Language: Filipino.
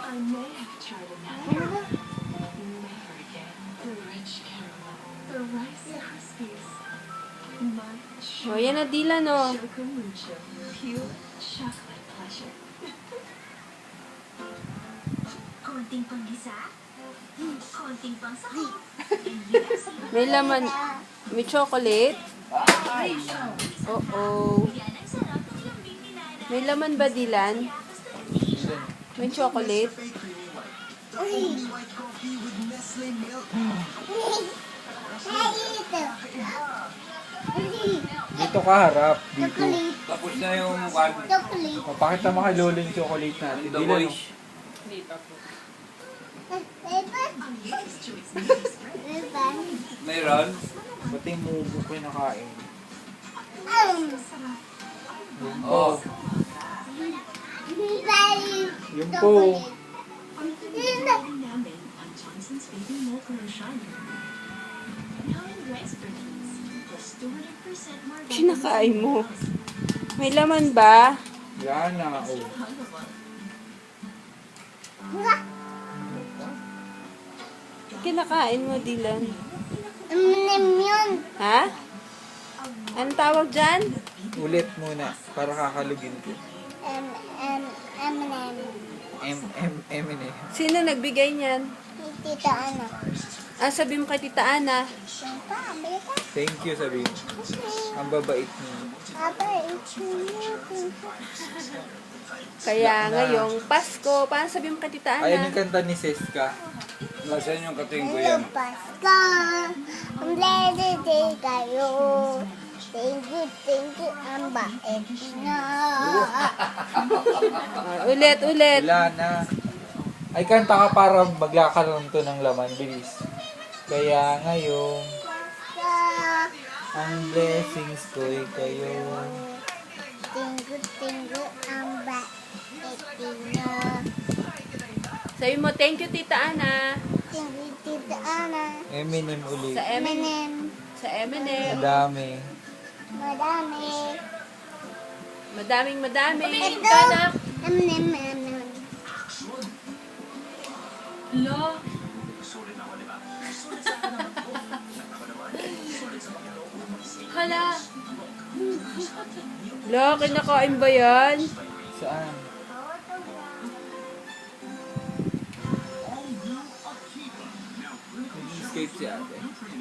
I may have tried another. Never again. The rich caramel, the rice krispies. My O, yan na Dylan, o. Chocomucho, pure chocolate pleasure. Konting panggisa, konting pangsahog. May laman. May chocolate. Oo. Yan ang sarap ng lambing ni Nana. May laman ba, Dylan? May chocolate? Dito ka harap. Dito. Tapos na yung one. Mapakita mo kay Lolo yung chocolate natin. The Dylan, boys. Mayroon? Ba't yung mugo ko yung nakain? Yun po. Oh. Yun po. Namin on Johnson's Baby Milk Lotion. Now in restaurants, plus 200% more Kinakain mo. May laman ba? Yan na. Oh. Kinakain mo, Dylan. yun. Ha? Anong tawag dyan? Ulit muna. Para kakalugin ko. M&M. Sino nagbigay niyan? Tita Ana. Ah, sabi mo kay Tita Ana. Pa, bili ka. Thank you, sabihin. Ang babait niyo. Papa, it's you. Kaya ngayong Pasko, paano sabi mo kay Tita Ayan Ana? yung kanta ni Seska. Nasaan yung kating ko yan? Pasko. Ang day kayo. Thank you, ang bait na. Ah, ulit. Wala na. Ay, kanta ka para magkakaroon to ng laman. Bilis. Kaya ngayon, Pasko. ang blessings ko'y kayo. Thank you, ang bait na. Sabi mo, thank you, Tita Ana. Thank you, Tita Ana. M&M ulit. Sa M&M. M&M. Sa M&M. Madami. Madami. Madaming. Ito. M&M. Lo, hala, Lo, kinakain ba yan? Saan? Nag-escape si ate.